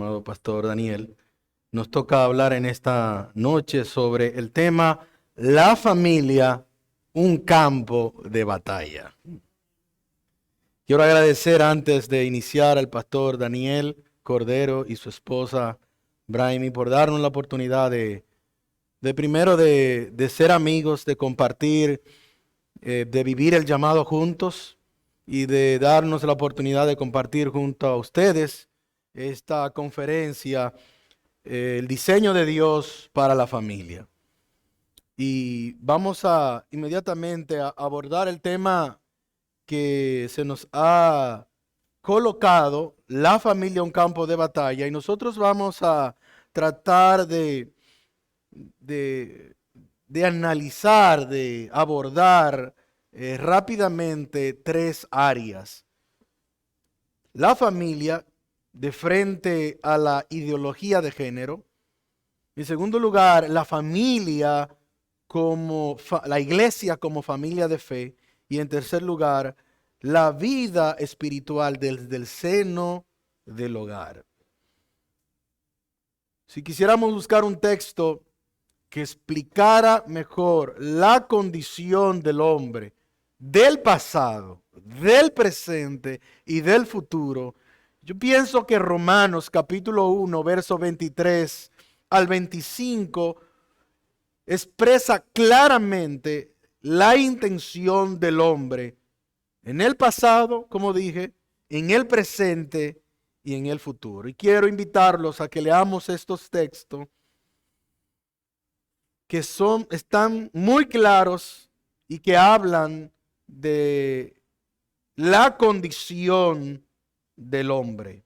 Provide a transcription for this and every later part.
amado Pastor Daniel. Nos toca hablar en esta noche sobre el tema la familia, un campo de batalla. Quiero agradecer antes de iniciar al Pastor Daniel Cordero y su esposa Braimi por darnos la oportunidad de primero de ser amigos, de compartir, de vivir el llamado juntos y de darnos la oportunidad de compartir junto a ustedes esta conferencia, el diseño de Dios para la familia. Y vamos a inmediatamente a abordar el tema que se nos ha colocado, la familia, un campo de batalla, y nosotros vamos a tratar de analizar, de abordar rápidamente tres áreas. La familia de frente a la ideología de género. En segundo lugar, la familia como la iglesia como familia de fe. Y en tercer lugar, la vida espiritual desde el seno del hogar. Si quisiéramos buscar un texto que explicara mejor la condición del hombre, del pasado, del presente y del futuro, yo pienso que Romanos capítulo 1, verso 23 al 25 expresa claramente la intención del hombre en el pasado, como dije, en el presente y en el futuro. Y quiero invitarlos a que leamos estos textos que están muy claros y que hablan de la condición del hombre.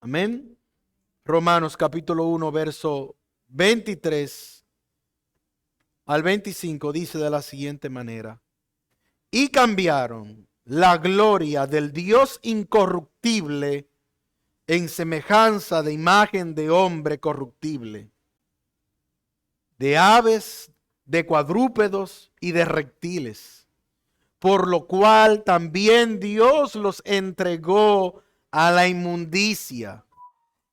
Amén. Romanos capítulo 1, verso 23 al 25 dice de la siguiente manera: y cambiaron la gloria del Dios incorruptible en semejanza de imagen de hombre corruptible, de aves, de cuadrúpedos y de reptiles, por lo cual también Dios los entregó a la inmundicia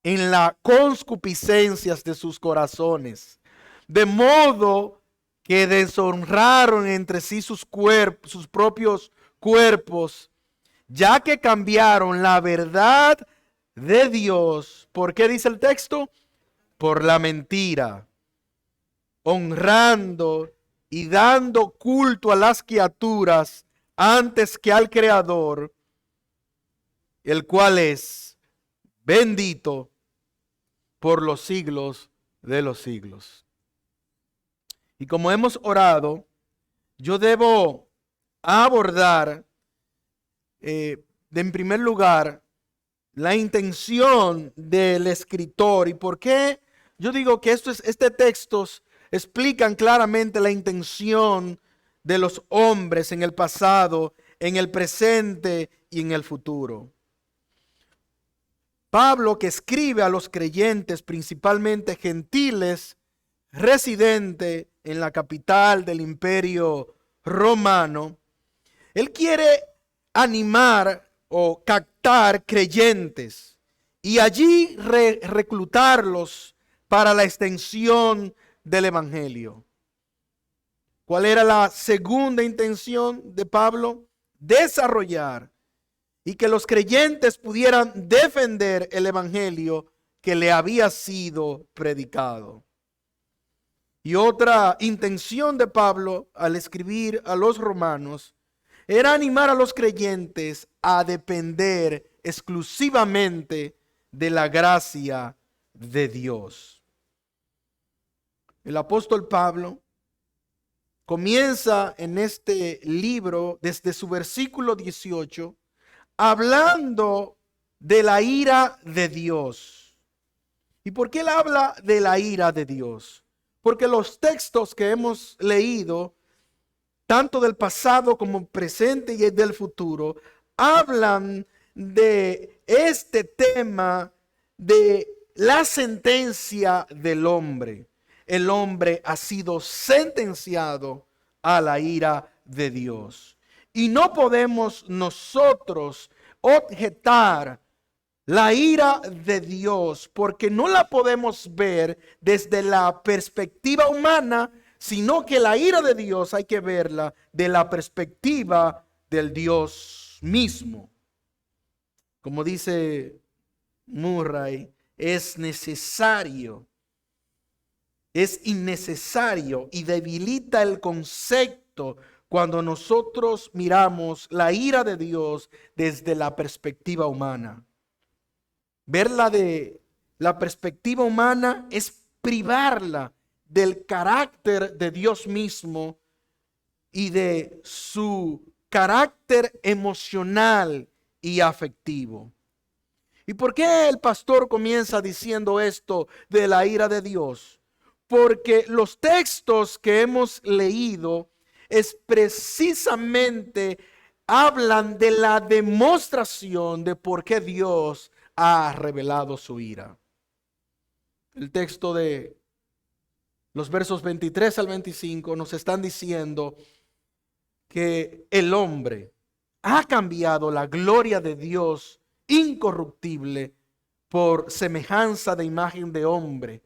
en las concupiscencias de sus corazones, de modo que deshonraron entre sí sus propios cuerpos, ya que cambiaron la verdad de Dios. ¿Por qué dice el texto? Por la mentira, honrando y dando culto a las criaturas antes que al Creador, el cual es bendito por los siglos de los siglos. Y como hemos orado, yo debo abordar en primer lugar la intención del escritor. ¿Y por qué yo digo que este textos explican claramente la intención de los hombres en el pasado, en el presente y en el futuro? Pablo, que escribe a los creyentes, principalmente gentiles, residente en la capital del Imperio Romano, él quiere animar o captar creyentes y allí reclutarlos para la extensión del Evangelio. ¿Cuál era la segunda intención de Pablo? Desarrollar y que los creyentes pudieran defender el Evangelio que le había sido predicado. Y otra intención de Pablo al escribir a los romanos era animar a los creyentes a depender exclusivamente de la gracia de Dios. El apóstol Pablo comienza en este libro desde su versículo 18 hablando de la ira de Dios. ¿Y por qué él habla de la ira de Dios? Porque los textos que hemos leído, tanto del pasado como presente y del futuro, hablan de este tema de la sentencia del hombre. El hombre ha sido sentenciado a la ira de Dios. Y no podemos nosotros objetar la ira de Dios, porque no la podemos ver desde la perspectiva humana, sino que la ira de Dios hay que verla de la perspectiva del Dios mismo. Como dice Murray, es innecesario y debilita el concepto cuando nosotros miramos la ira de Dios desde la perspectiva humana. Verla de la perspectiva humana es privarla del carácter de Dios mismo y de su carácter emocional y afectivo. ¿Y por qué el pastor comienza diciendo esto de la ira de Dios? Porque los textos que hemos leído es precisamente hablan de la demostración de por qué Dios ha revelado su ira. El texto de los versos 23 al 25 nos están diciendo que el hombre ha cambiado la gloria de Dios incorruptible por semejanza de imagen de hombre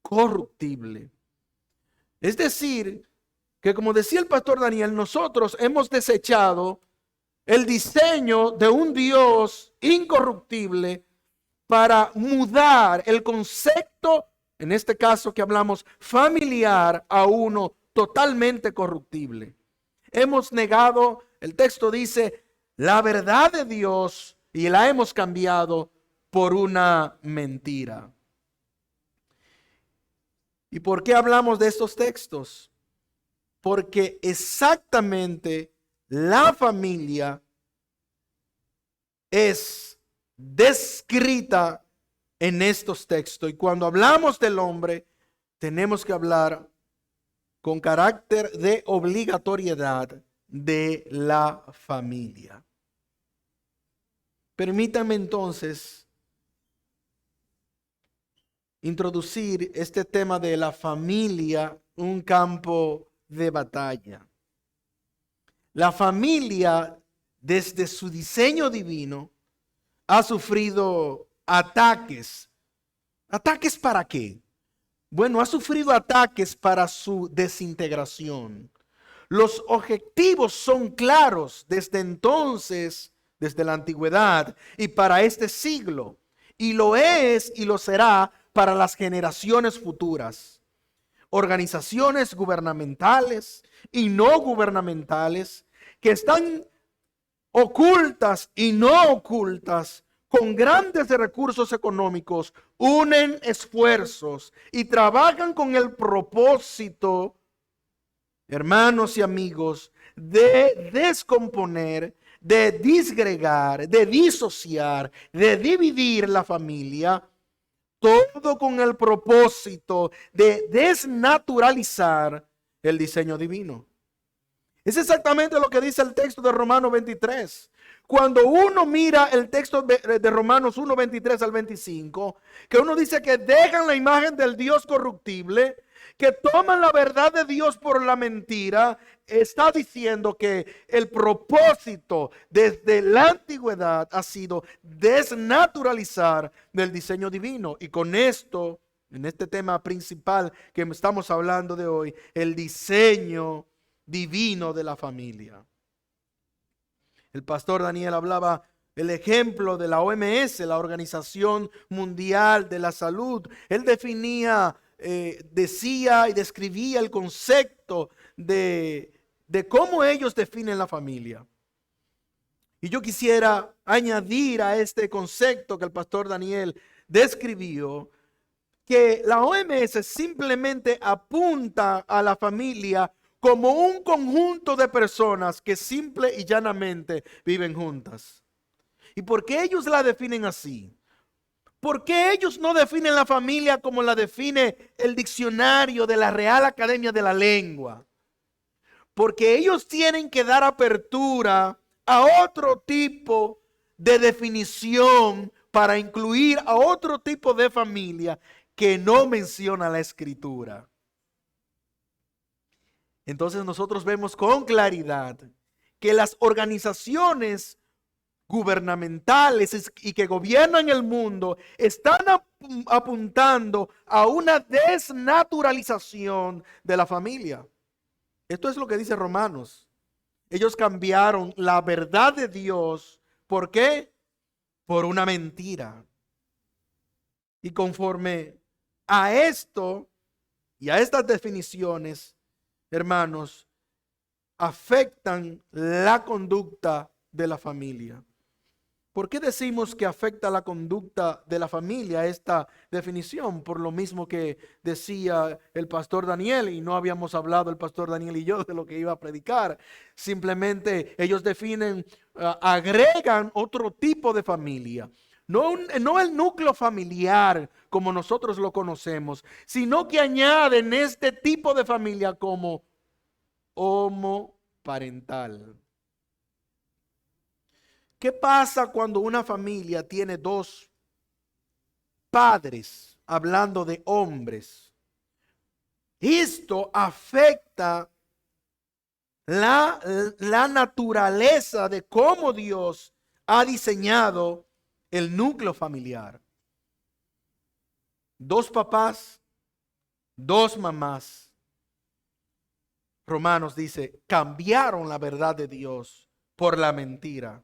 corruptible. Es decir, que como decía el pastor Daniel, nosotros hemos desechado el diseño de un Dios incorruptible para mudar el concepto, en este caso que hablamos, familiar, a uno totalmente corruptible. Hemos negado, el texto dice, la verdad de Dios y la hemos cambiado por una mentira. ¿Y por qué hablamos de estos textos? Porque exactamente la familia es descrita en estos textos. Y cuando hablamos del hombre, tenemos que hablar con carácter de obligatoriedad de la familia. Permítanme entonces introducir este tema de la familia, un campo de batalla. La familia, desde su diseño divino, ha sufrido ataques. ¿Ataques para qué? Bueno, ha sufrido ataques para su desintegración. Los objetivos son claros desde entonces, desde la antigüedad y para este siglo. Y lo es y lo será para las generaciones futuras. Organizaciones gubernamentales y no gubernamentales que están ocultas y no ocultas, con grandes recursos económicos, unen esfuerzos y trabajan con el propósito, hermanos y amigos, de descomponer, de disgregar, de disociar, de dividir la familia, todo con el propósito de desnaturalizar el diseño divino. Es exactamente lo que dice el texto de Romanos 23. Cuando uno mira el texto de Romanos 1, 23 al 25, que uno dice que dejan la imagen del Dios corruptible, que toman la verdad de Dios por la mentira, está diciendo que el propósito desde la antigüedad ha sido desnaturalizar del diseño divino. Y con esto, en este tema principal que estamos hablando de hoy, el diseño divino de la familia. El pastor Daniel hablaba el ejemplo de la OMS, la Organización Mundial de la Salud. Él definía, decía y describía el concepto de cómo ellos definen la familia. Y yo quisiera añadir a este concepto que el pastor Daniel describió, que la OMS simplemente apunta a la familia como un conjunto de personas que simple y llanamente viven juntas. ¿Y por qué ellos la definen así? ¿Por qué ellos no definen la familia como la define el diccionario de la Real Academia de la Lengua? Porque ellos tienen que dar apertura a otro tipo de definición para incluir a otro tipo de familia que no menciona la Escritura. Entonces nosotros vemos con claridad que las organizaciones gubernamentales y que gobiernan el mundo están apuntando a una desnaturalización de la familia. Esto es lo que dice Romanos. Ellos cambiaron la verdad de Dios. ¿Por qué? Por una mentira. Y conforme a esto y a estas definiciones, hermanos, afectan la conducta de la familia. ¿Por qué decimos que afecta la conducta de la familia esta definición? Por lo mismo que decía el pastor Daniel, y no habíamos hablado el pastor Daniel y yo de lo que iba a predicar. Simplemente ellos definen, agregan otro tipo de familia. No el núcleo familiar como nosotros lo conocemos, sino que añaden este tipo de familia como homoparental. ¿Qué pasa cuando una familia tiene dos padres, hablando de hombres? Esto afecta la naturaleza de cómo Dios ha diseñado el núcleo familiar. Dos papás, dos mamás. Romanos dice, cambiaron la verdad de Dios por la mentira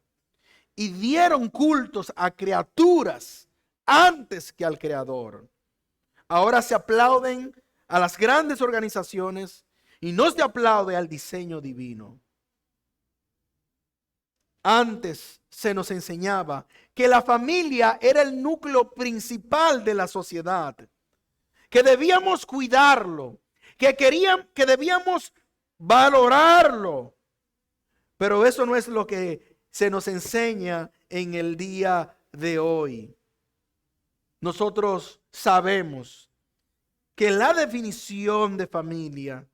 y dieron cultos a criaturas antes que al Creador. Ahora se aplauden a las grandes organizaciones y no se aplaude al diseño divino. Antes se nos enseñaba que la familia era el núcleo principal de la sociedad, que debíamos cuidarlo, que debíamos valorarlo. Pero eso no es lo que se nos enseña en el día de hoy. Nosotros sabemos que la definición de familia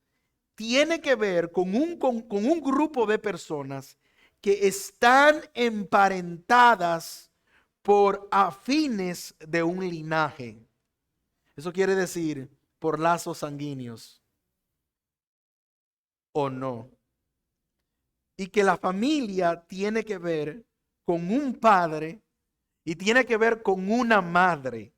tiene que ver con un grupo de personas que están emparentadas por afines de un linaje. Eso quiere decir por lazos sanguíneos o no. Y que la familia tiene que ver con un padre y tiene que ver con una madre.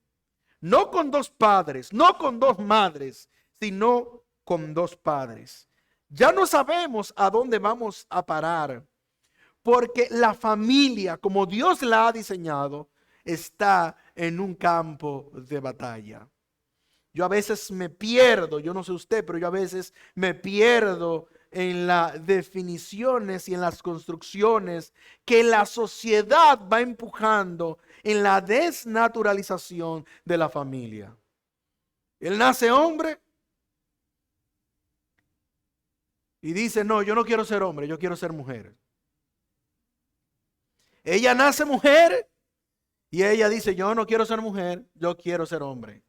No con dos padres, no con dos madres, sino con dos padres. Ya no sabemos a dónde vamos a parar, porque la familia, como Dios la ha diseñado, está en un campo de batalla. Yo a veces me pierdo, yo no sé usted, pero yo a veces me pierdo en las definiciones y en las construcciones que la sociedad va empujando en la desnaturalización de la familia. Él nace hombre y dice, no, yo no quiero ser hombre, yo quiero ser mujer. Ella nace mujer y ella dice, yo no quiero ser mujer, yo quiero ser hombre.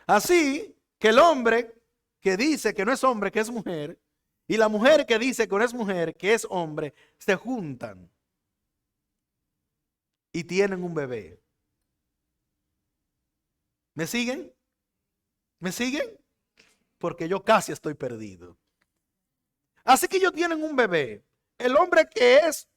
Así que el hombre que dice que no es hombre, que es mujer, y la mujer que dice que no es mujer, que es hombre, se juntan y tienen un bebé. ¿Me siguen? ¿Me siguen? Porque yo casi estoy perdido. Así que ellos tienen un bebé. El hombre que es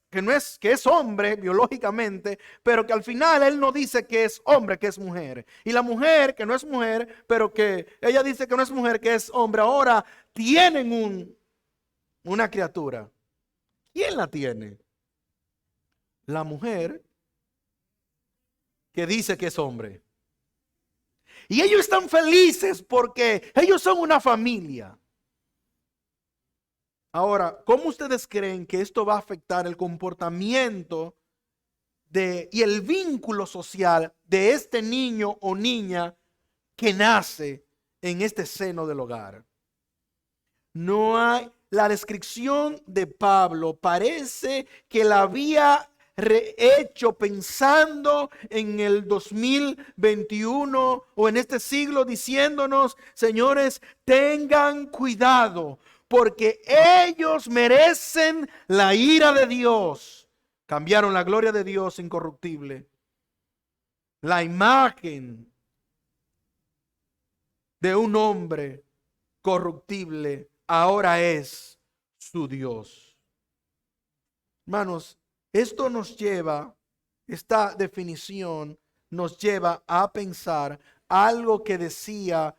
hombre biológicamente, pero que al final él no dice que es hombre, que es mujer. Y la mujer que no es mujer, pero que ella dice que no es mujer, que es hombre. Ahora tienen una criatura. ¿Quién la tiene? La mujer que dice que es hombre. Y ellos están felices porque ellos son una familia. Ahora, ¿cómo ustedes creen que esto va a afectar el comportamiento y el vínculo social de este niño o niña que nace en este seno del hogar? No hay, la descripción de Pablo parece que la había hecho pensando en el 2021 o en este siglo, diciéndonos, señores, tengan cuidado porque ellos merecen la ira de Dios. Cambiaron la gloria de Dios incorruptible, la imagen de un hombre corruptible, ahora es su Dios. Hermanos, Esto nos lleva, esta definición nos lleva a pensar algo que decía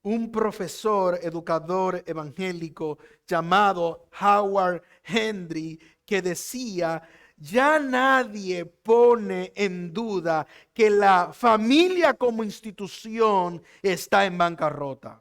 un profesor educador evangélico llamado Howard Hendry, que decía: ya nadie pone en duda que la familia como institución está en bancarrota.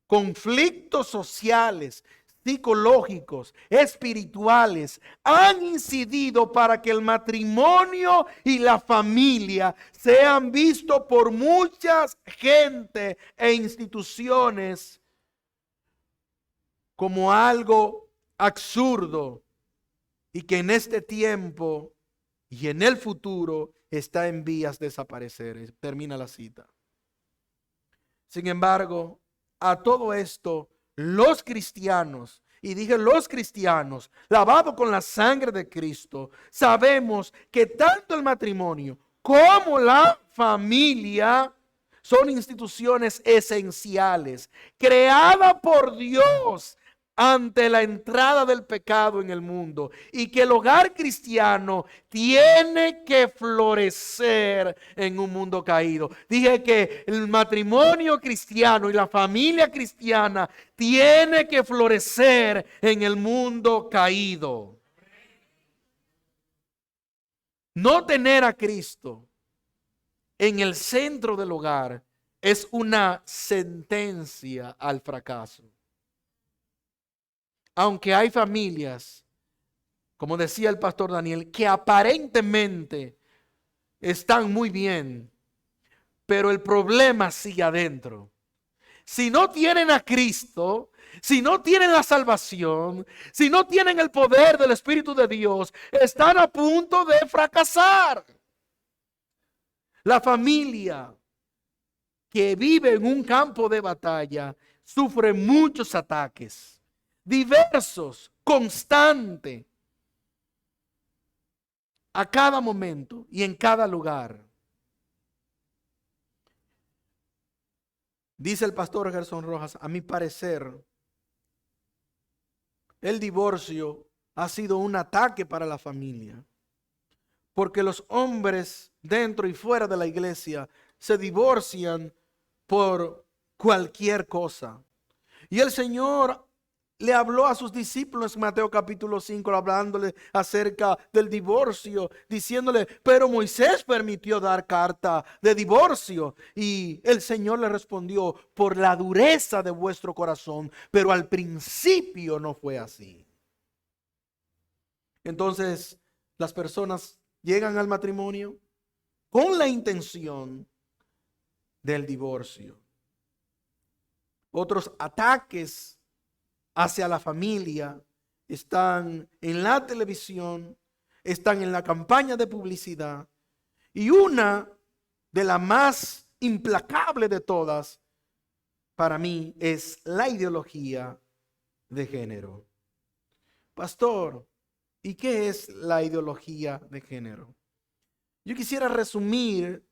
Conflictos sociales, psicológicos, espirituales han incidido para que el matrimonio y la familia sean vistos por mucha gente e instituciones como algo absurdo, y que en este tiempo y en el futuro está en vías de desaparecer. Termina la cita. Sin embargo, a todo esto, los cristianos, y dije los cristianos, lavados con la sangre de Cristo, sabemos que tanto el matrimonio como la familia son instituciones esenciales, creadas por Dios ante la entrada del pecado en el mundo, y que el hogar cristiano tiene que florecer en un mundo caído. Dije que el matrimonio cristiano y la familia cristiana tiene que florecer en el mundo caído. No tener a Cristo en el centro del hogar es una sentencia al fracaso. Aunque hay familias, como decía el pastor Daniel, que aparentemente están muy bien, pero el problema sigue adentro. Si no tienen a Cristo, si no tienen la salvación, si no tienen el poder del Espíritu de Dios, están a punto de fracasar. La familia que vive en un campo de batalla sufre muchos ataques, diversos, constantes, a cada momento y en cada lugar. Dice el pastor Gerson Rojas: a mi parecer, el divorcio ha sido un ataque para la familia, porque los hombres dentro y fuera de la iglesia se divorcian por cualquier cosa. Y el Señor le habló a sus discípulos en Mateo capítulo 5, hablándole acerca del divorcio, diciéndole: pero Moisés permitió dar carta de divorcio. Y el Señor le respondió: por la dureza de vuestro corazón, pero al principio no fue así. Entonces, las personas llegan al matrimonio con la intención del divorcio. Otros ataques hacia la familia están en la televisión, están en la campaña de publicidad, y una de las más implacables de todas para mí es la ideología de género. Pastor, ¿y qué es la ideología de género? Yo quisiera resumir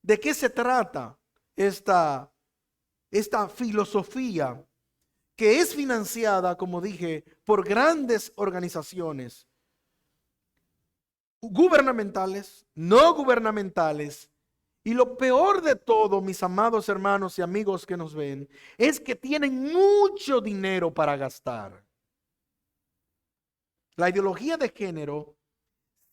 de qué se trata esta filosofía, que es financiada, como dije, por grandes organizaciones gubernamentales, no gubernamentales. Y lo peor de todo, mis amados hermanos y amigos que nos ven, es que tienen mucho dinero para gastar. La ideología de género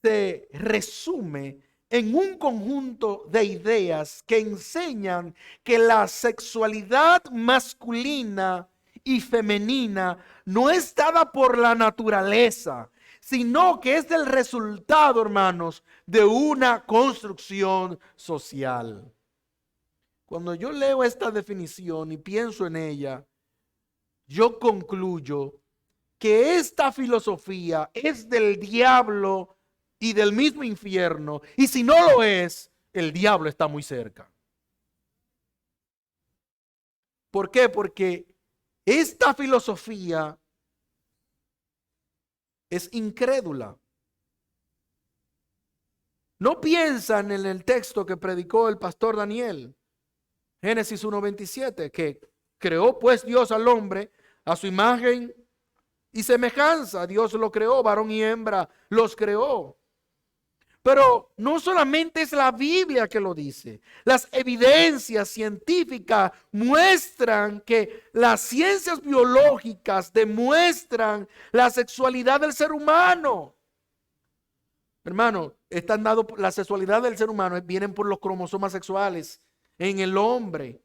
se resume en un conjunto de ideas que enseñan que la sexualidad masculina y femenina no es dada por la naturaleza, sino que es el resultado, hermanos, de una construcción social. Cuando yo leo esta definición y pienso en ella, yo concluyo que esta filosofía es del diablo y del mismo infierno, y si no lo es, el diablo está muy cerca. ¿Por qué? Porque esta filosofía es incrédula. No piensan en el texto que predicó el pastor Daniel, Génesis 1:27, que creó pues Dios al hombre a su imagen, y semejanza. Dios lo creó, varón y hembra los creó. Pero no solamente es la Biblia que lo dice. Las evidencias científicas muestran que las ciencias biológicas demuestran la sexualidad del ser humano. Hermano, están dados, la sexualidad del ser humano vienen por los cromosomas sexuales en el hombre.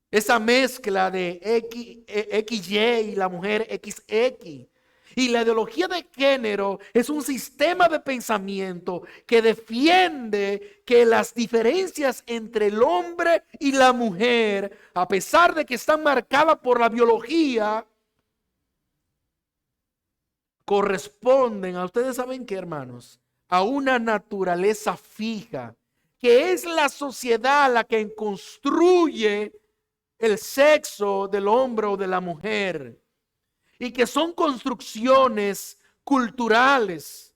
Esa mezcla de XY y la mujer XX. Y la ideología de género es un sistema de pensamiento que defiende que las diferencias entre el hombre y la mujer, a pesar de que están marcadas por la biología, corresponden a, ustedes saben qué, hermanos, a una naturaleza fija, que es la sociedad la que construye el sexo del hombre o de la mujer, y que son construcciones culturales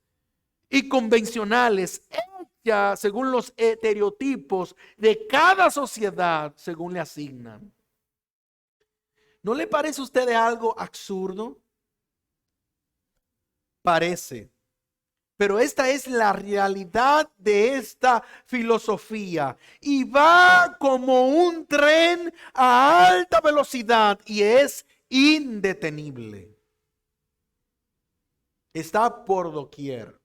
y convencionales hechas según los estereotipos de cada sociedad según le asignan. ¿No le parece a usted algo absurdo? Parece. Pero esta es la realidad de esta filosofía y va como un tren a alta velocidad y es indetenible. Está por doquier.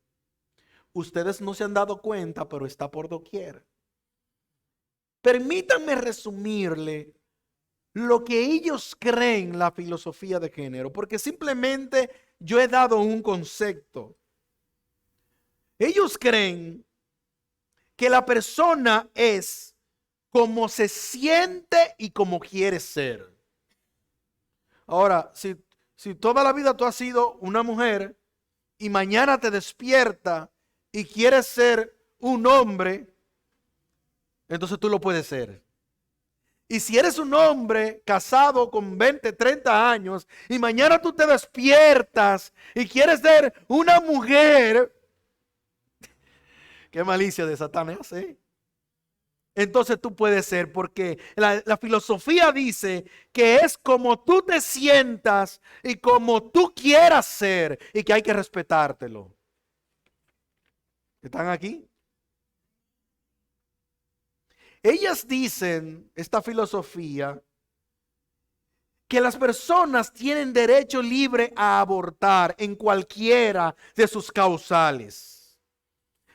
Ustedes no se han dado cuenta, pero está por doquier. Permítanme resumirle lo que ellos creen la filosofía de género, porque simplemente yo he dado un concepto. Ellos creen que la persona es como se siente y como quiere ser. Ahora, si toda la vida tú has sido una mujer y mañana te despierta y quieres ser un hombre, entonces tú lo puedes ser. Y si eres un hombre casado con 20, 30 años y mañana tú te despiertas y quieres ser una mujer, qué malicia de Satanás, ¿eh? Entonces tú puedes ser, porque la filosofía dice que es como tú te sientas y como tú quieras ser y que hay que respetártelo. ¿Están aquí? Ellas dicen, esta filosofía, que las personas tienen derecho libre a abortar en cualquiera de sus causales.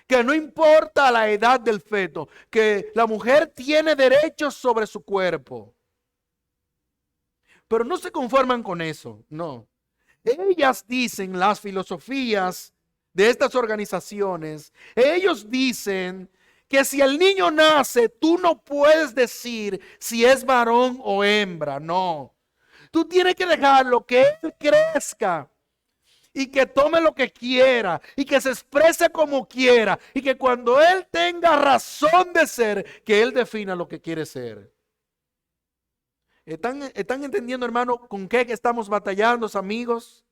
Que no importa la edad del feto, que la mujer tiene derechos sobre su cuerpo. Pero no se conforman con eso, no. Ellas dicen, las filosofías de estas organizaciones, ellos dicen que si el niño nace, tú no puedes decir si es varón o hembra, no. Tú tienes que dejarlo que él crezca y que tome lo que quiera y que se exprese como quiera y que cuando él tenga razón de ser, que él defina lo que quiere ser. ¿Están entendiendo, hermano, con qué estamos batallando, amigos?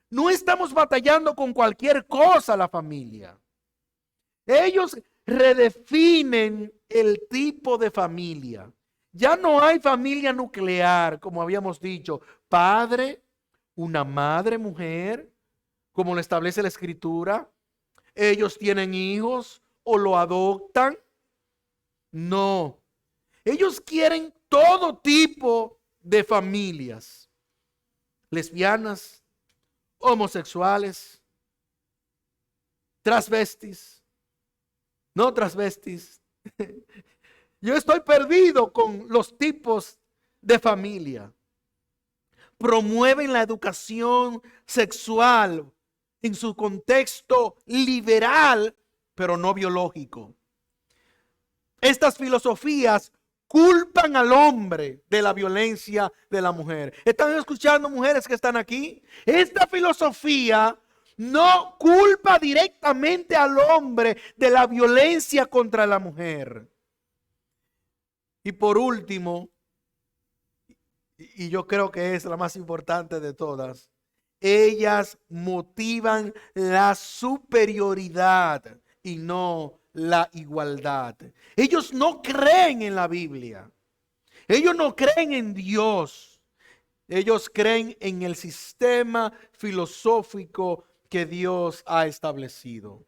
No estamos batallando con cualquier cosa la familia. Ellos redefinen el tipo de familia. Ya no hay familia nuclear, como habíamos dicho, padre, una madre, mujer, como lo establece la escritura. Ellos tienen hijos o lo adoptan. No. Ellos quieren todo tipo de familias. Lesbianas, homosexuales, transvestis, no transvestis. Yo estoy perdido con los tipos de familia. Promueven la educación sexual en su contexto liberal, pero no biológico. Estas filosofías culpan al hombre de la violencia de la mujer. ¿Están escuchando, mujeres que están aquí? Esta filosofía no culpa directamente al hombre de la violencia contra la mujer. Y por último, y yo creo que es la más importante de todas, ellas motivan la superioridad y no la igualdad. Ellos no creen en la Biblia. Ellos no creen en Dios. Ellos creen en el sistema filosófico que Dios ha establecido.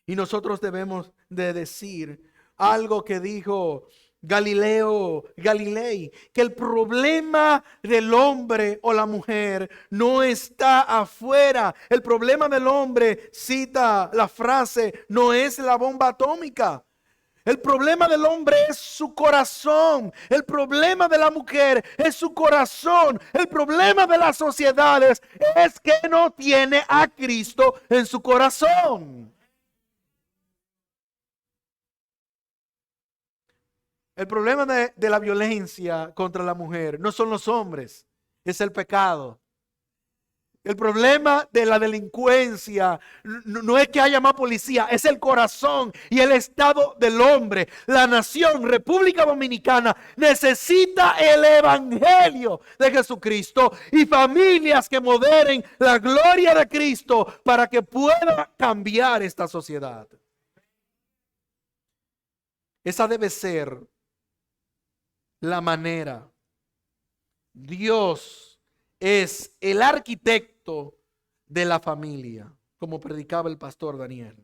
Y nosotros debemos de decir algo que dijo Galileo Galilei, que el problema del hombre o la mujer no está afuera. El problema del hombre, cita la frase, no es la bomba atómica. El problema del hombre es su corazón. El problema de la mujer es su corazón. El problema de las sociedades es que no tiene a Cristo en su corazón. El problema de la violencia contra la mujer no son los hombres, es el pecado. El problema de la delincuencia no es que haya más policía, es el corazón y el estado del hombre. La nación, República Dominicana, necesita el evangelio de Jesucristo y familias que moderen la gloria de Cristo para que pueda cambiar esta sociedad. Esa debe ser la manera. Dios es el arquitecto de la familia, como predicaba el pastor Daniel.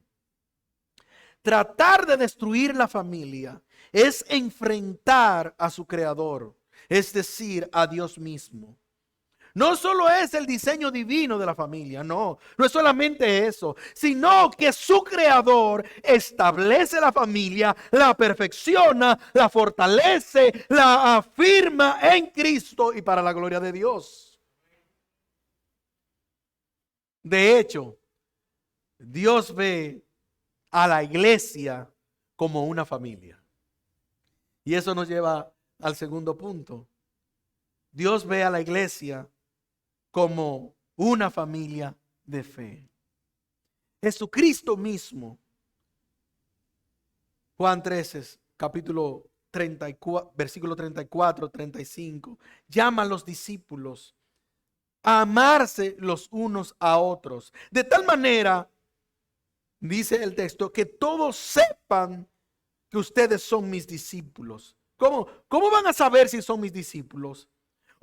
Tratar de destruir la familia es enfrentar a su creador, es decir, a Dios mismo. No solo es el diseño divino de la familia, no es solamente eso, sino que su creador establece la familia, la perfecciona, la fortalece, la afirma en Cristo y para la gloria de Dios. De hecho, Dios ve a la iglesia como una familia. Y eso nos lleva al segundo punto. Dios ve a la iglesia como una familia de fe. Jesucristo mismo, Juan 13, capítulo 34, versículo 34, 35, llama a los discípulos a amarse los unos a otros. De tal manera, dice el texto, que todos sepan que ustedes son mis discípulos. ¿Cómo van a saber si son mis discípulos?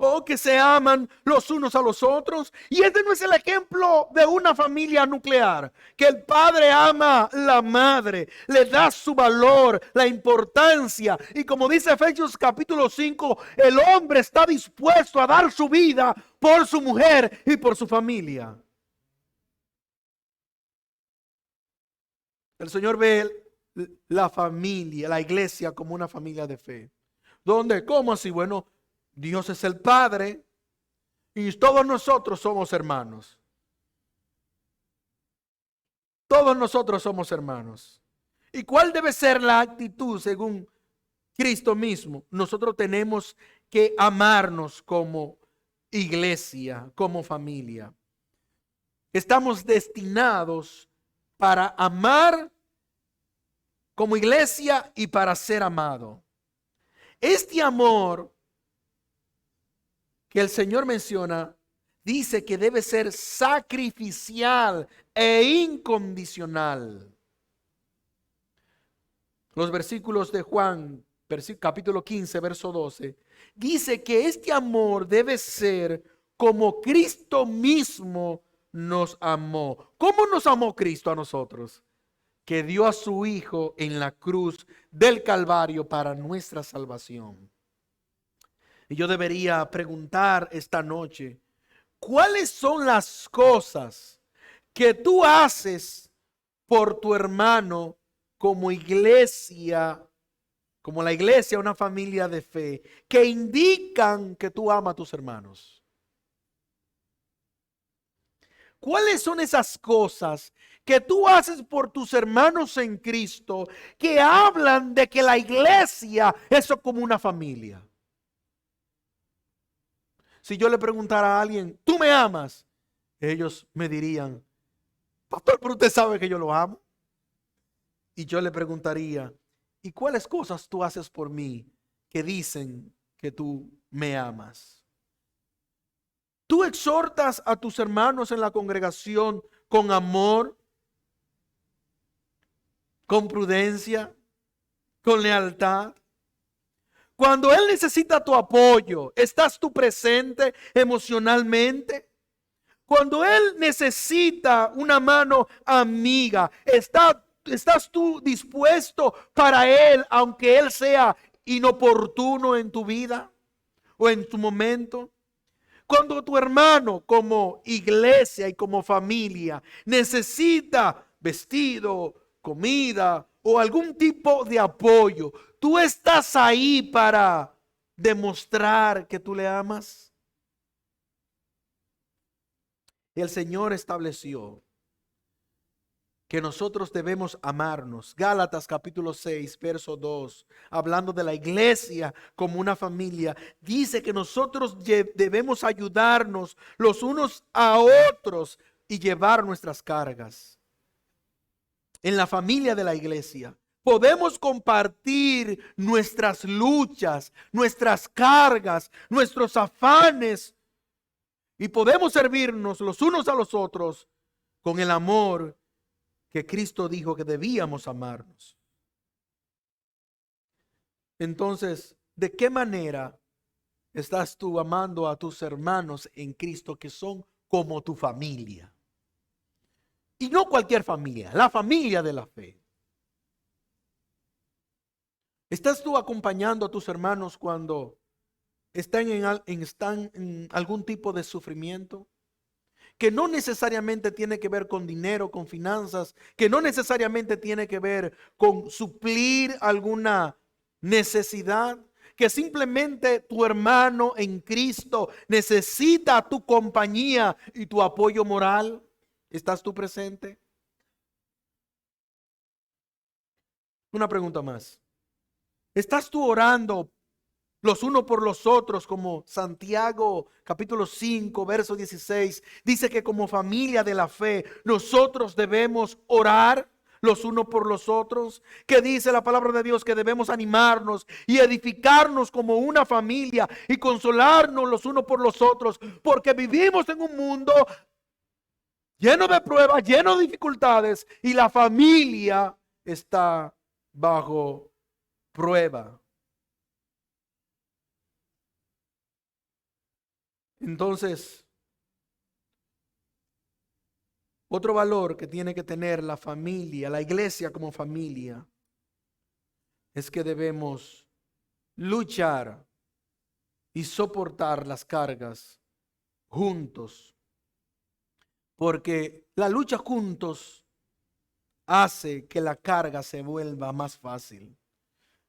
O que se aman los unos a los otros. Y este no es el ejemplo de una familia nuclear, que el padre ama a la madre, le da su valor, la importancia. Y como dice Efesios capítulo 5, el hombre está dispuesto a dar su vida por su mujer y por su familia. El Señor ve la familia, la iglesia como una familia de fe. ¿Dónde? ¿Cómo así? Bueno, Dios es el Padre y todos nosotros somos hermanos. Todos nosotros somos hermanos. ¿Y cuál debe ser la actitud según Cristo mismo? Nosotros tenemos que amarnos como iglesia, como familia. Estamos destinados para amar como iglesia y para ser amado. Este amor que el Señor menciona, dice que debe ser sacrificial e incondicional. Los versículos de Juan, capítulo 15, verso 12, dice que este amor debe ser como Cristo mismo nos amó. ¿Cómo nos amó Cristo a nosotros? Que dio a su Hijo en la cruz del Calvario para nuestra salvación. Y yo debería preguntar esta noche, ¿cuáles son las cosas que tú haces por tu hermano como iglesia, como la iglesia, una familia de fe, que indican que tú amas a tus hermanos? ¿Cuáles son esas cosas que tú haces por tus hermanos en Cristo que hablan de que la iglesia es como una familia? Si yo le preguntara a alguien, ¿tú me amas? Ellos me dirían, pastor, pero usted sabe que yo lo amo. Y yo le preguntaría, ¿y cuáles cosas tú haces por mí que dicen que tú me amas? ¿Tú exhortas a tus hermanos en la congregación con amor, con prudencia, con lealtad? Cuando Él necesita tu apoyo, ¿estás tú presente emocionalmente? Cuando Él necesita una mano amiga, ¿estás tú dispuesto para Él, aunque Él sea inoportuno en tu vida o en tu momento? Cuando tu hermano como iglesia y como familia necesita vestido, comida o algún tipo de apoyo, ¿tú estás ahí para demostrar que tú le amas? El Señor estableció que nosotros debemos amarnos. Gálatas capítulo 6, verso 2, hablando de la iglesia como una familia, dice que nosotros debemos ayudarnos los unos a otros y llevar nuestras cargas. En la familia de la iglesia podemos compartir nuestras luchas, nuestras cargas, nuestros afanes, y podemos servirnos los unos a los otros con el amor que Cristo dijo que debíamos amarnos. Entonces, ¿de qué manera estás tú amando a tus hermanos en Cristo que son como tu familia? Y no cualquier familia, la familia de la fe. ¿Estás tú acompañando a tus hermanos cuando están en algún tipo de sufrimiento? Que no necesariamente tiene que ver con dinero, con finanzas, que no necesariamente tiene que ver con suplir alguna necesidad, que simplemente tu hermano en Cristo necesita tu compañía y tu apoyo moral. ¿Estás tú presente? Una pregunta más. ¿Estás tú orando los unos por los otros, como Santiago capítulo 5 verso 16 dice que como familia de la fe nosotros debemos orar los unos por los otros? Que dice la palabra de Dios que debemos animarnos y edificarnos como una familia y consolarnos los unos por los otros, porque vivimos en un mundo lleno de pruebas, lleno de dificultades, y la familia está bajo prueba. Entonces, otro valor que tiene que tener la familia, la iglesia como familia, es que debemos luchar y soportar las cargas juntos. Porque la lucha juntos hace que la carga se vuelva más fácil.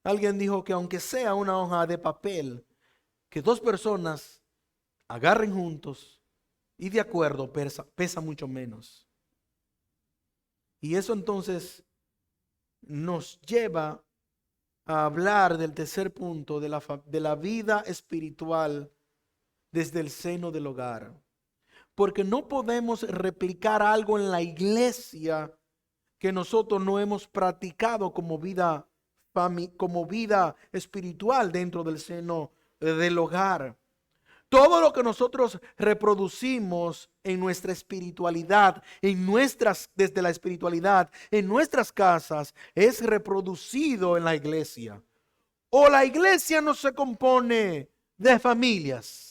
Alguien dijo que aunque sea una hoja de papel, que dos personas agarren juntos y de acuerdo pesa mucho menos. Y eso entonces nos lleva a hablar del tercer punto de la vida espiritual desde el seno del hogar. Porque no podemos replicar algo en la iglesia que nosotros no hemos practicado como vida espiritual dentro del seno del hogar. Todo lo que nosotros reproducimos en nuestra espiritualidad, desde la espiritualidad, en nuestras casas, es reproducido en la iglesia. O la iglesia no se compone de familias.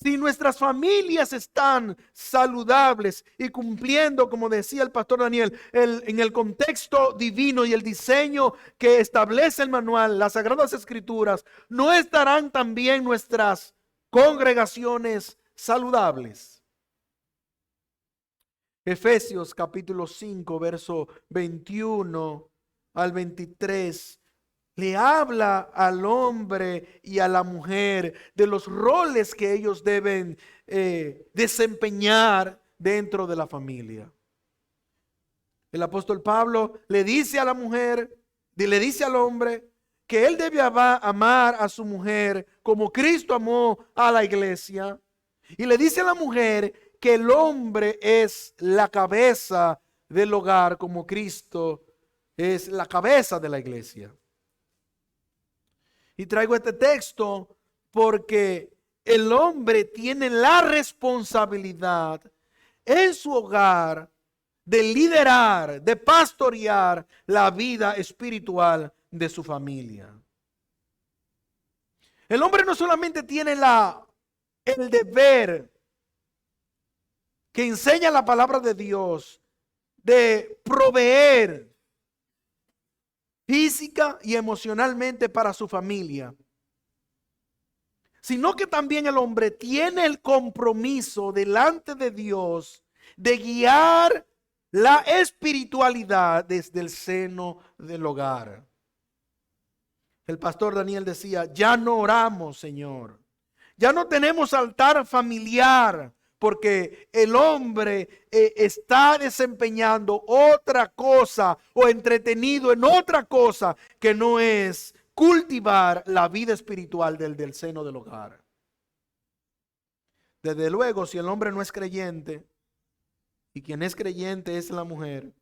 Si nuestras familias están saludables y cumpliendo, como decía el pastor Daniel, en el contexto divino y el diseño que establece el manual, las Sagradas Escrituras, ¿no estarán también nuestras congregaciones saludables? Efesios capítulo 5, verso 21 al 23. Le habla al hombre y a la mujer de los roles que ellos deben desempeñar dentro de la familia. El apóstol Pablo le dice a la mujer, le dice al hombre que él debe amar a su mujer como Cristo amó a la iglesia. Y le dice a la mujer que el hombre es la cabeza del hogar como Cristo es la cabeza de la iglesia. Y traigo este texto porque el hombre tiene la responsabilidad en su hogar de liderar, de pastorear la vida espiritual de su familia. El hombre no solamente tiene el deber que enseña la palabra de Dios de proveer física y emocionalmente para su familia, sino que también el hombre tiene el compromiso delante de Dios de guiar la espiritualidad desde el seno del hogar. El pastor Daniel decía, ya no oramos, Señor. Ya no tenemos altar familiar porque el hombre está desempeñando otra cosa o entretenido en otra cosa que no es cultivar la vida espiritual del seno del hogar. Desde luego, si el hombre no es creyente y quien es creyente es la mujer,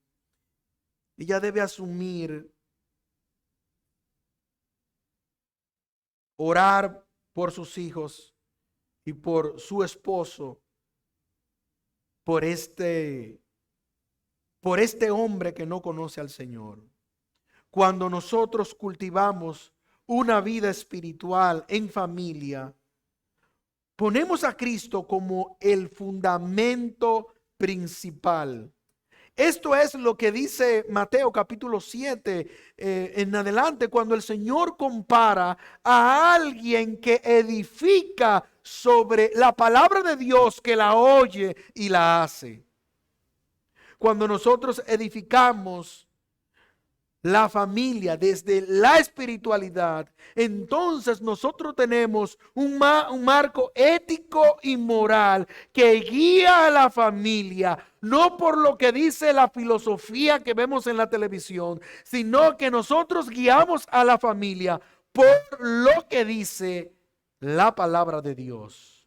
ella debe asumir orar por sus hijos y por su esposo, por este hombre que no conoce al Señor. Cuando nosotros cultivamos una vida espiritual en familia, ponemos a Cristo como el fundamento principal. Esto es lo que dice Mateo capítulo 7 en adelante, cuando el Señor compara a alguien que edifica sobre la palabra de Dios, que la oye y la hace. Cuando nosotros edificamos la familia desde la espiritualidad, entonces nosotros tenemos un marco ético y moral que guía a la familia, no por lo que dice la filosofía que vemos en la televisión, sino que nosotros guiamos a la familia por lo que dice la palabra de Dios.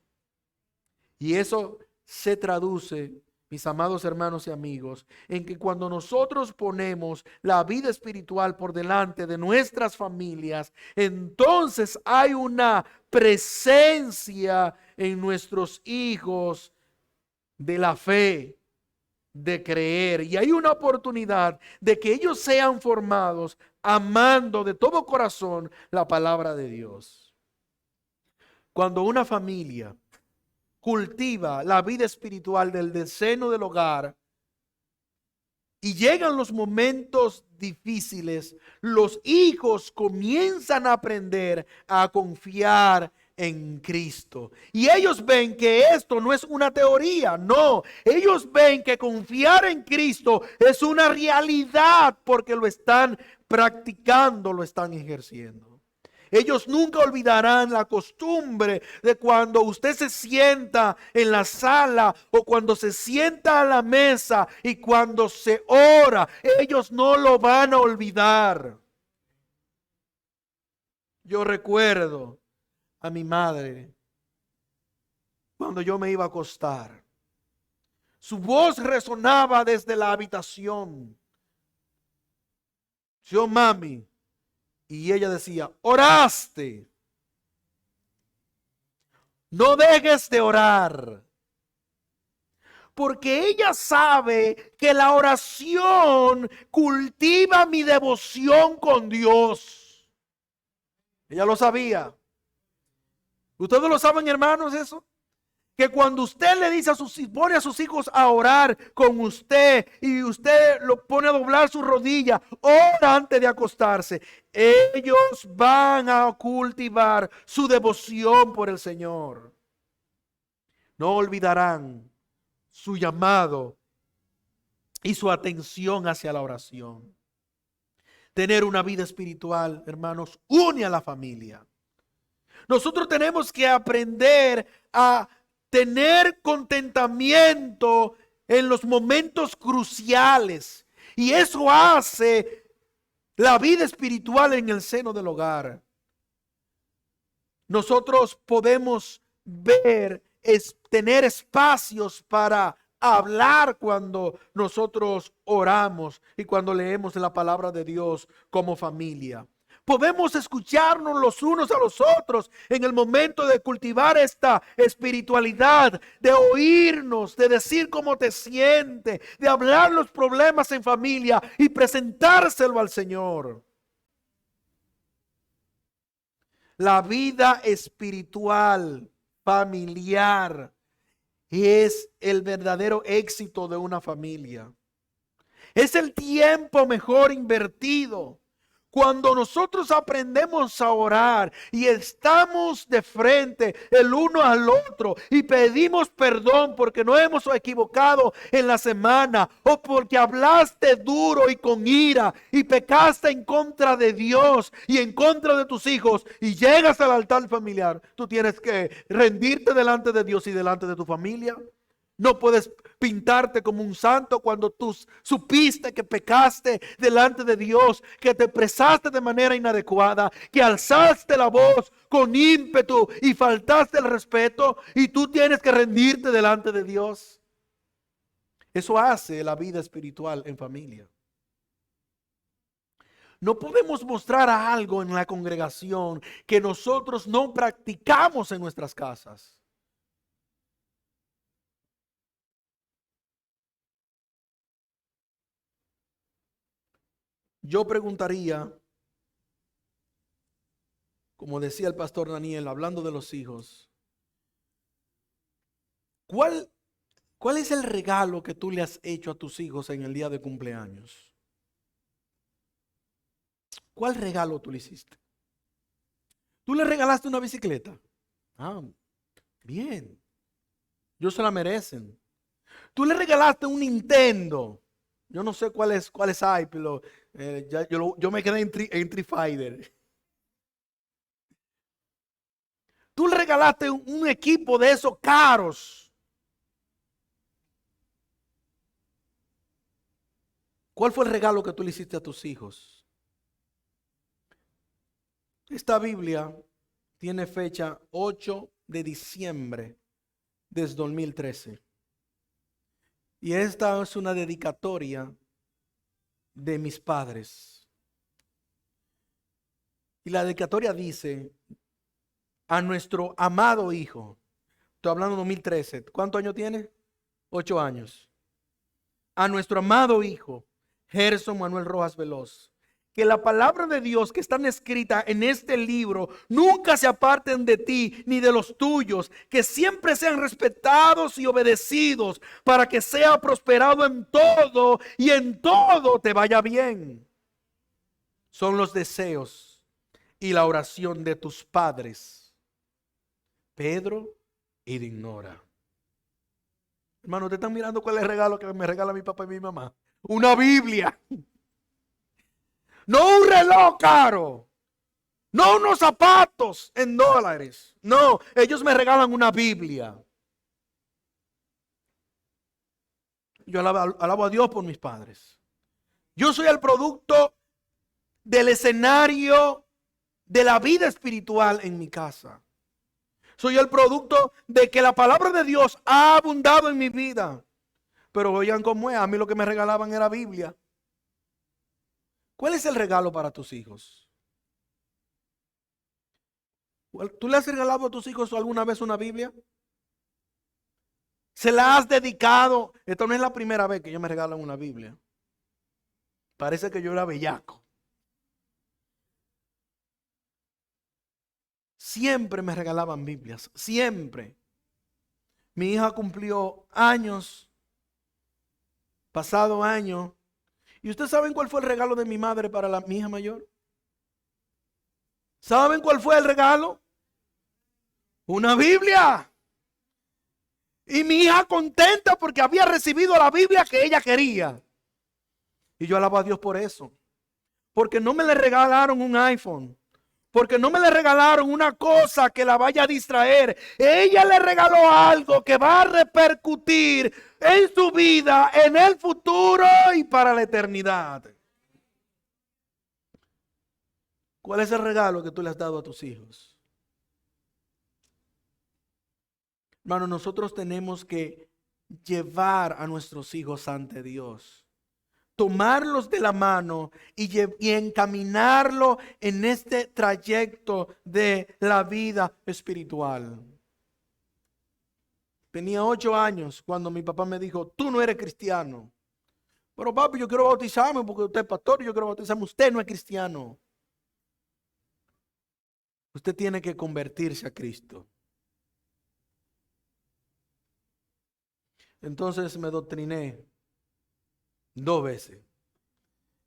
Y eso se traduce, mis amados hermanos y amigos, en que cuando nosotros ponemos la vida espiritual por delante de nuestras familias, entonces hay una presencia en nuestros hijos de la fe, de creer, y hay una oportunidad de que ellos sean formados amando de todo corazón la palabra de Dios. Cuando una familia cultiva la vida espiritual del seno del hogar y llegan los momentos difíciles, los hijos comienzan a aprender a confiar en Cristo. Y ellos ven que esto no es una teoría, no. Ellos ven que confiar en Cristo es una realidad porque lo están practicando, lo están ejerciendo. Ellos nunca olvidarán la costumbre de cuando usted se sienta en la sala o cuando se sienta a la mesa y cuando se ora. Ellos no lo van a olvidar. Yo recuerdo a mi madre cuando yo me iba a acostar. Su voz resonaba desde la habitación. Yo, mami. Y ella decía, oraste. No dejes de orar. Porque ella sabe que la oración cultiva mi devoción con Dios. Ella lo sabía. ¿Ustedes lo saben, hermanos, eso? Que cuando usted le dice pone a sus hijos a orar con usted y usted lo pone a doblar su rodilla, ora antes de acostarse, ellos van a cultivar su devoción por el Señor. No olvidarán su llamado y su atención hacia la oración. Tener una vida espiritual, hermanos, une a la familia. Nosotros tenemos que aprender a tener contentamiento en los momentos cruciales. Y eso hace la vida espiritual en el seno del hogar. Nosotros podemos tener espacios para hablar cuando nosotros oramos y cuando leemos la palabra de Dios como familia. Podemos escucharnos los unos a los otros en el momento de cultivar esta espiritualidad, de oírnos, de decir cómo te sientes, de hablar los problemas en familia y presentárselo al Señor. La vida espiritual, familiar, es el verdadero éxito de una familia. Es el tiempo mejor invertido. Cuando nosotros aprendemos a orar y estamos de frente el uno al otro y pedimos perdón porque no hemos equivocado en la semana o porque hablaste duro y con ira y pecaste en contra de Dios y en contra de tus hijos y llegas al altar familiar, tú tienes que rendirte delante de Dios y delante de tu familia. No puedes pintarte como un santo cuando tú supiste que pecaste delante de Dios, que te expresaste de manera inadecuada, que alzaste la voz con ímpetu y faltaste el respeto y tú tienes que rendirte delante de Dios. Eso hace la vida espiritual en familia. No podemos mostrar algo en la congregación que nosotros no practicamos en nuestras casas. Yo preguntaría, como decía el pastor Daniel, hablando de los hijos, ¿cuál es el regalo que tú le has hecho a tus hijos en el día de cumpleaños? ¿Cuál regalo tú le hiciste? ¿Tú le regalaste una bicicleta? Ah, bien. Ellos se la merecen. ¿Tú le regalaste un Nintendo? Yo no sé cuáles hay, pero yo me quedé en Street Fighter. Tú le regalaste un equipo de esos caros. ¿Cuál fue el regalo que tú le hiciste a tus hijos? Esta Biblia tiene fecha 8 de diciembre desde 2013. Y esta es una dedicatoria de mis padres. Y la dedicatoria dice: a nuestro amado hijo. Estoy hablando de 2013. ¿Cuántos años tiene? 8 años. A nuestro amado hijo, Gerson Manuel Rojas Veloz. Que la palabra de Dios que están escrita en este libro nunca se aparten de ti ni de los tuyos, que siempre sean respetados y obedecidos para que sea prosperado en todo y en todo te vaya bien. Son los deseos y la oración de tus padres, Pedro y Dinora. Hermano, ¿ustedes están mirando cuál es el regalo que me regala mi papá y mi mamá? Una Biblia. No un reloj caro. No unos zapatos en dólares. No, ellos me regalan una Biblia. Yo alabo a Dios por mis padres. Yo soy el producto del escenario de la vida espiritual en mi casa. Soy el producto de que la palabra de Dios ha abundado en mi vida. Pero oigan cómo es, a mí lo que me regalaban era Biblia. ¿Cuál es el regalo para tus hijos? ¿Tú le has regalado a tus hijos alguna vez una Biblia? ¿Se la has dedicado? Esto no es la primera vez que ellos me regalan una Biblia. Parece que yo era bellaco. Siempre me regalaban Biblias, siempre. Mi hija cumplió años, pasado año. ¿Y ustedes saben cuál fue el regalo de mi madre para mi hija mayor? ¿Saben cuál fue el regalo? Una Biblia. Y mi hija contenta porque había recibido la Biblia que ella quería. Y yo alabo a Dios por eso. Porque no me le regalaron un iPhone. Porque no me le regalaron una cosa que la vaya a distraer. Ella le regaló algo que va a repercutir en su vida, en el futuro y para la eternidad. ¿Cuál es el regalo que tú le has dado a tus hijos? Hermano, nosotros tenemos que llevar a nuestros hijos ante Dios. Tomarlos de la mano y encaminarlo en este trayecto de la vida espiritual. Tenía 8 años cuando mi papá me dijo: tú no eres cristiano. Pero papi, yo quiero bautizarme porque usted es pastor y yo quiero bautizarme. Usted no es cristiano. Usted tiene que convertirse a Cristo. Entonces me doctriné 2 veces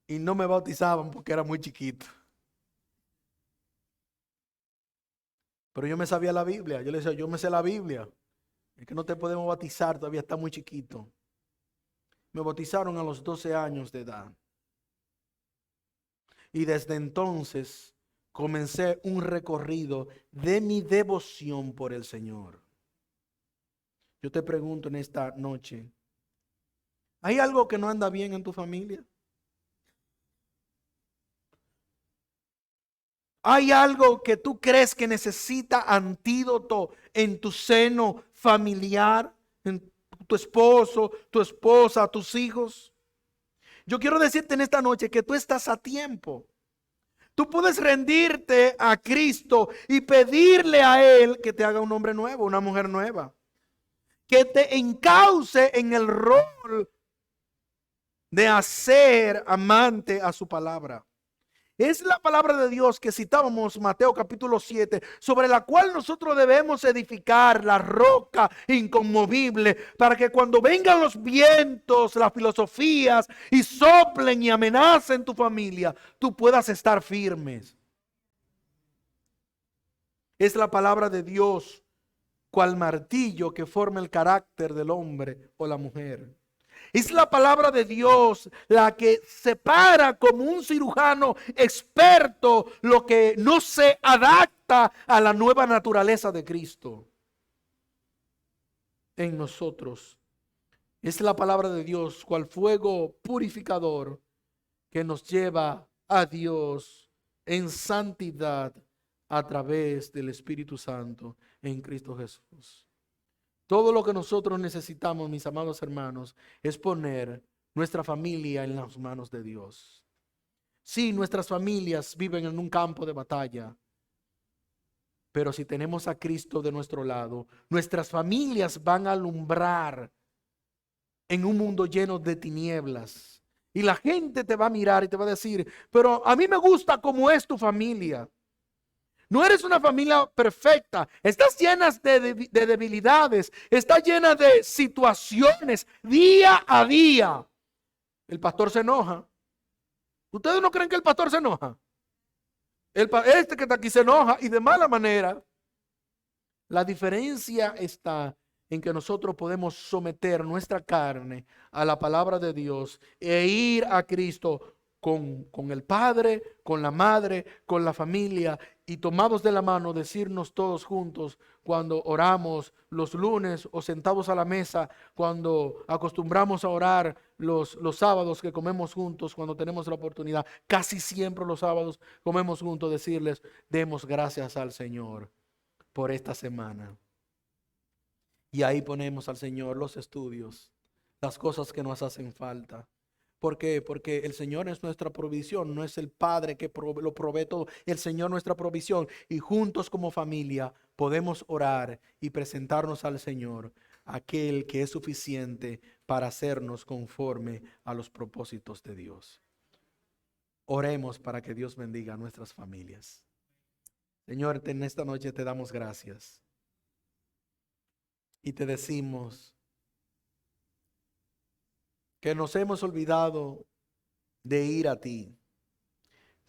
y no me bautizaban porque era muy chiquito. Pero yo me sabía la Biblia. Yo le decía, yo me sé la Biblia. Es que no te podemos bautizar, todavía está muy chiquito. Me bautizaron a los 12 años de edad. Y desde entonces comencé un recorrido de mi devoción por el Señor. Yo te pregunto en esta noche, ¿hay algo que no anda bien en tu familia? ¿Hay algo que tú crees que necesita antídoto en tu seno familiar, en tu esposo, tu esposa, tus hijos? Yo quiero decirte en esta noche que tú estás a tiempo. Tú puedes rendirte a Cristo y pedirle a Él que te haga un hombre nuevo, una mujer nueva, que te encauce en el rol de hacer amante a su palabra. Es la palabra de Dios que citábamos, Mateo capítulo 7, sobre la cual nosotros debemos edificar la roca inconmovible, para que cuando vengan los vientos, las filosofías, y soplen y amenacen tu familia, tú puedas estar firmes. Es la palabra de Dios, cual martillo que forma el carácter del hombre o la mujer. Es la palabra de Dios la que separa como un cirujano experto lo que no se adapta a la nueva naturaleza de Cristo en nosotros. Es la palabra de Dios cual fuego purificador que nos lleva a Dios en santidad a través del Espíritu Santo en Cristo Jesús. Todo lo que nosotros necesitamos, mis amados hermanos, es poner nuestra familia en las manos de Dios. Sí, nuestras familias viven en un campo de batalla, pero si tenemos a Cristo de nuestro lado, nuestras familias van a alumbrar en un mundo lleno de tinieblas. Y la gente te va a mirar y te va a decir, pero a mí me gusta cómo es tu familia. No eres una familia perfecta, estás llena de debilidades, estás llena de situaciones día a día. El pastor se enoja. ¿Ustedes no creen que el pastor se enoja? Este que está aquí se enoja y de mala manera. La diferencia está en que nosotros podemos someter nuestra carne a la palabra de Dios e ir a Cristo con el Padre, con la Madre, con la familia y tomados de la mano decirnos todos juntos cuando oramos los lunes o sentados a la mesa, cuando acostumbramos a orar los sábados que comemos juntos, cuando tenemos la oportunidad, casi siempre los sábados comemos juntos, decirles, demos gracias al Señor por esta semana. Y ahí ponemos al Señor los estudios, las cosas que nos hacen falta. ¿Por qué? Porque el Señor es nuestra provisión, no es el Padre que lo provee todo, el Señor nuestra provisión. Y juntos como familia podemos orar y presentarnos al Señor, aquel que es suficiente para hacernos conforme a los propósitos de Dios. Oremos para que Dios bendiga a nuestras familias. Señor, en esta noche te damos gracias y te decimos que nos hemos olvidado de ir a ti.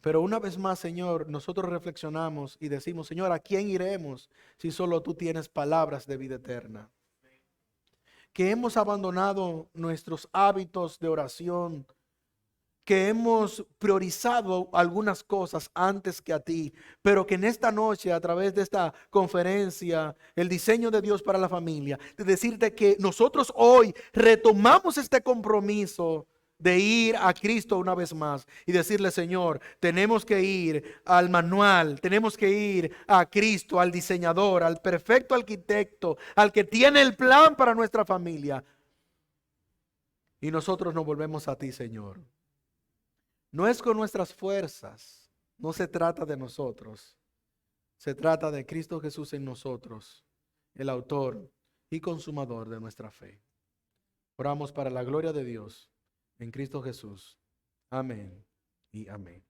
Pero una vez más, Señor, nosotros reflexionamos y decimos, Señor, ¿a quién iremos si solo tú tienes palabras de vida eterna? Que hemos abandonado nuestros hábitos de oración, que hemos priorizado algunas cosas antes que a ti, pero que en esta noche, a través de esta conferencia, el diseño de Dios para la familia, de decirte que nosotros hoy retomamos este compromiso de ir a Cristo una vez más y decirle, Señor, tenemos que ir al manual, tenemos que ir a Cristo, al diseñador, al perfecto arquitecto, al que tiene el plan para nuestra familia. Y nosotros nos volvemos a ti, Señor. No es con nuestras fuerzas, no se trata de nosotros, se trata de Cristo Jesús en nosotros, el autor y consumador de nuestra fe. Oramos para la gloria de Dios en Cristo Jesús. Amén y amén.